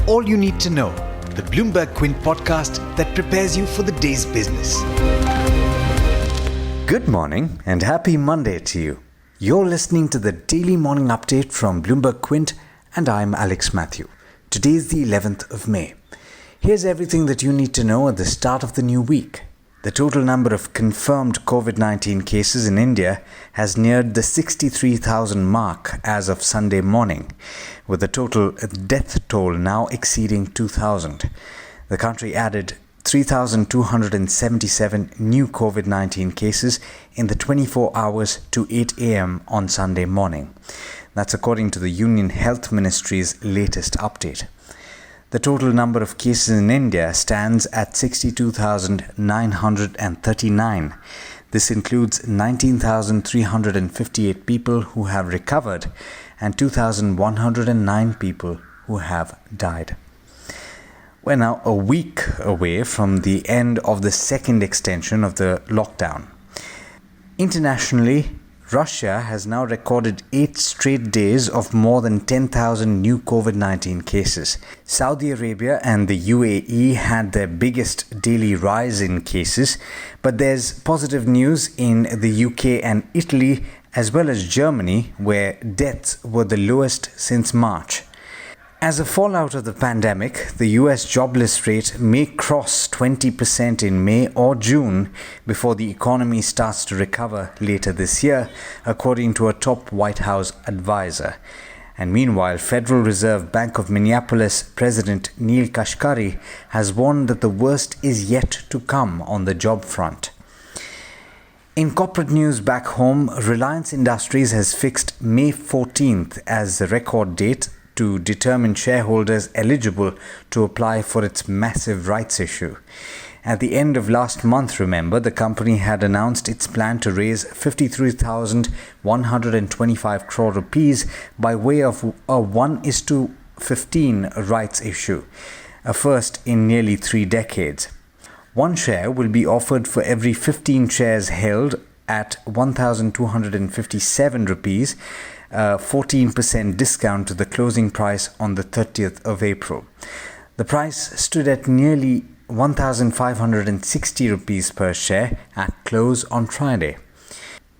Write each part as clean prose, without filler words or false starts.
all you need to know, the Bloomberg Quint podcast that prepares you for the day's business. Good morning and happy Monday to you. You're listening to the daily morning update from Bloomberg Quint, and I'm Alex Matthew. Today is the 11th of May. Here's everything that you need to know at the start of the new week. The total number of confirmed COVID-19 cases in India has neared the 63,000 mark as of Sunday morning, with the total death toll now exceeding 2,000. The country added 3,277 new COVID-19 cases in the 24 hours to 8 a.m. on Sunday morning. That's according to the Union Health Ministry's latest update. The total number of cases in India stands at 62,939. This includes 19,358 people who have recovered and 2,109 people who have died. We're now a week away from the end of the second extension of the lockdown. Internationally, Russia has now recorded 8 straight days of more than 10,000 new COVID-19 cases. Saudi Arabia and the UAE had their biggest daily rise in cases, but there's positive news in the UK and Italy, as well as Germany, where deaths were the lowest since March. As a fallout of the pandemic, the US jobless rate may cross 20% in May or June before the economy starts to recover later this year, according to a top White House advisor. And meanwhile, Federal Reserve Bank of Minneapolis President Neel Kashkari has warned that the worst is yet to come on the job front. In corporate news back home, Reliance Industries has fixed May 14th as the record date to determine shareholders eligible to apply for its massive rights issue. At the end of last month, remember, the company had announced its plan to raise 53,125 crore rupees by way of a 1:15 rights issue, a first in nearly 3 decades. One share will be offered for every 15 shares held at 1,257 rupees, a 14% discount to the closing price on the 30th of April. The price stood at nearly 1,560 rupees per share at close on Friday.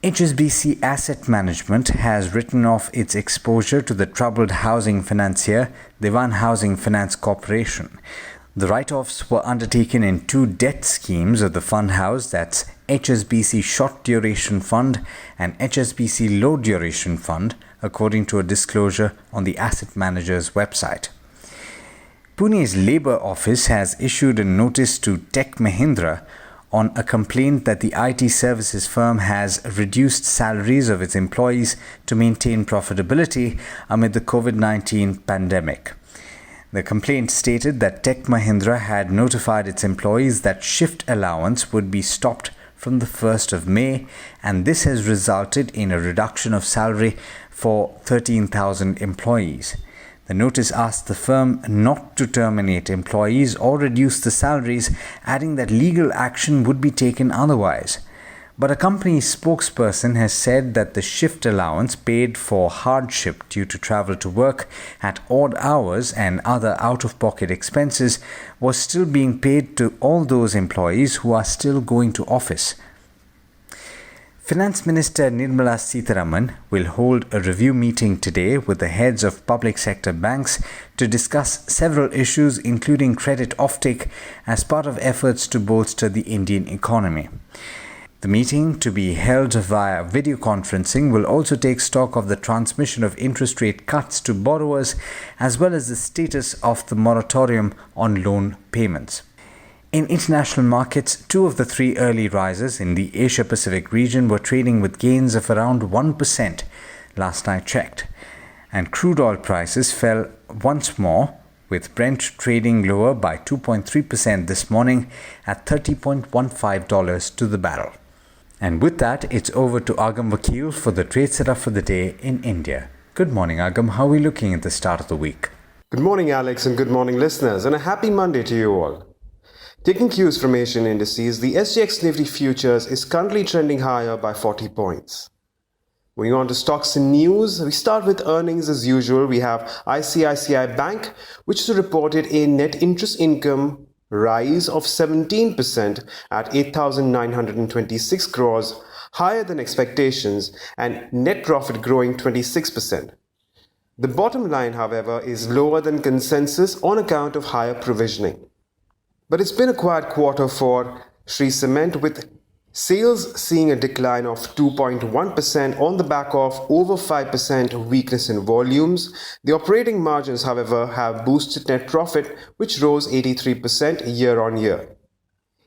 HSBC Asset Management has written off its exposure to the troubled housing financier, Dewan Housing Finance Corporation. The write-offs were undertaken in 2 debt schemes of the fund house, that's HSBC Short Duration Fund and HSBC Low Duration Fund, according to a disclosure on the asset manager's website. Pune's Labour Office has issued a notice to Tech Mahindra on a complaint that the IT services firm has reduced salaries of its employees to maintain profitability amid the COVID-19 pandemic. The complaint stated that Tech Mahindra had notified its employees that shift allowance would be stopped from the 1st of May, and this has resulted in a reduction of salary for 13,000 employees. The notice asked the firm not to terminate employees or reduce the salaries, adding that legal action would be taken otherwise. But a company spokesperson has said that the shift allowance paid for hardship due to travel to work at odd hours and other out-of-pocket expenses was still being paid to all those employees who are still going to office. Finance Minister Nirmala Sitharaman will hold a review meeting today with the heads of public sector banks to discuss several issues, including credit offtake, as part of efforts to bolster the Indian economy. The meeting, to be held via video conferencing, will also take stock of the transmission of interest rate cuts to borrowers, as well as the status of the moratorium on loan payments. In international markets, 2 of the 3 early risers in the Asia-Pacific region were trading with gains of around 1% last I checked, and crude oil prices fell once more, with Brent trading lower by 2.3% this morning at $30.15 to the barrel. And with that, it's over to Agam Vakil for the trade setup for the day in India. Good morning, Agam. How are we looking at the start of the week? Good morning, Alex, and good morning, listeners, and a happy Monday to you all. Taking cues from Asian indices, the SGX Nifty Futures is currently trending higher by 40 points. Moving on to stocks and news, we start with earnings as usual. We have ICICI Bank, which reported a net interest income rise of 17% at 8,926 crores, higher than expectations, and net profit growing 26%. The bottom line, however, is lower than consensus on account of higher provisioning. But it's been a quiet quarter for Shree Cement, with sales seeing a decline of 2.1% on the back of over 5% weakness in volumes. The operating margins, however, have boosted net profit, which rose 83% year on year.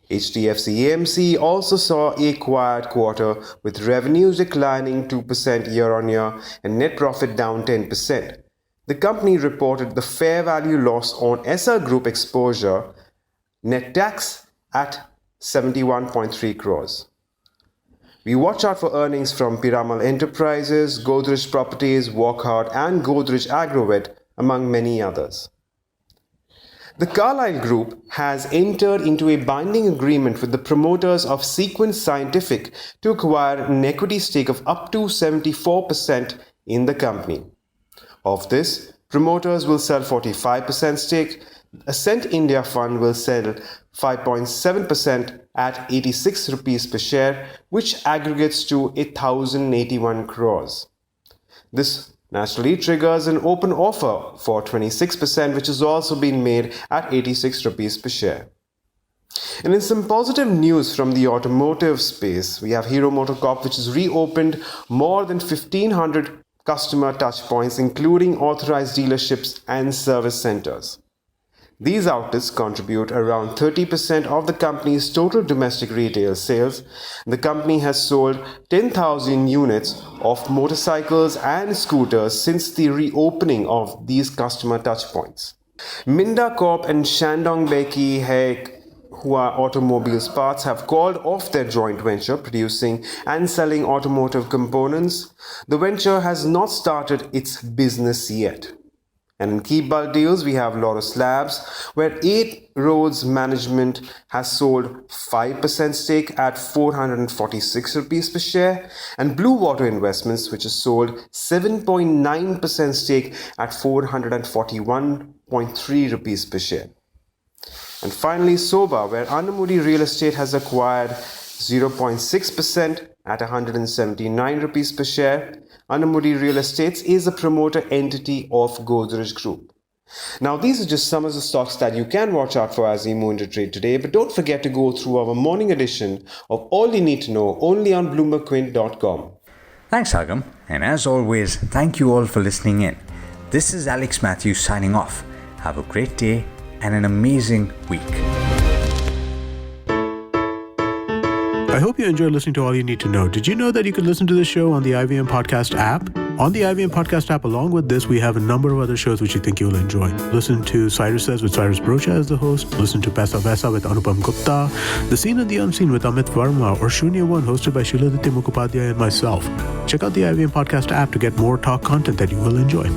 HDFC AMC also saw a quiet quarter, with revenues declining 2% year on year and net profit down 10%. The company reported the fair value loss on SR Group exposure, net tax, at 71.3 crores. We watch out for earnings from Piramal Enterprises, Godrej Properties, Wockhardt and Godrej Agrovet, among many others. The Carlyle Group has entered into a binding agreement with the promoters of Sequence Scientific to acquire an equity stake of up to 74% in the company. Of this, promoters will sell 45% stake. Ascent India Fund will sell 5.7% at 86 rupees per share, which aggregates to 1,081 crores. This naturally triggers an open offer for 26%, which has also been made at 86 rupees per share. And in some positive news from the automotive space, we have Hero MotoCorp, which has reopened more than 1,500 customer touchpoints, including authorized dealerships and service centers. These outlets contribute around 30% of the company's total domestic retail sales. The company has sold 10,000 units of motorcycles and scooters since the reopening of these customer touchpoints. Minda Corp and Shandong Beki Hua Automobiles Parts have called off their joint venture producing and selling automotive components. The venture has not started its business yet. And in key bulk deals, we have Laurus Labs, where 8 Roads Management has sold 5% stake at 446 rupees per share, and Blue Water Investments, which has sold 7.9% stake at 441.3 rupees per share. And finally, Soba, where Anamudi Real Estate has acquired 0.6% at 179 rupees per share. Anamudi Real Estates is a promoter entity of Godrej Group. Now, these are just some of the stocks that you can watch out for as we move into trade today, but don't forget to go through our morning edition of All You Need to Know only on BloombergQuint.com. Thanks, Agam. And as always, thank you all for listening in. This is Alex Matthews signing off. Have a great day and an amazing week. I hope you enjoyed listening to All You Need to Know. Did you know that you could listen to the show on the IVM Podcast app? On the IVM Podcast app, along with this, we have a number of other shows which you think you'll enjoy. Listen to Cyrus Says with Cyrus Brocha as the host. Listen to Paisa Vaisa with Anupam Gupta. The Scene and the Unseen with Amit Verma, or Shunya One hosted by Shiladitya Mukhopadhyay and myself. Check out the IVM Podcast app to get more talk content that you will enjoy.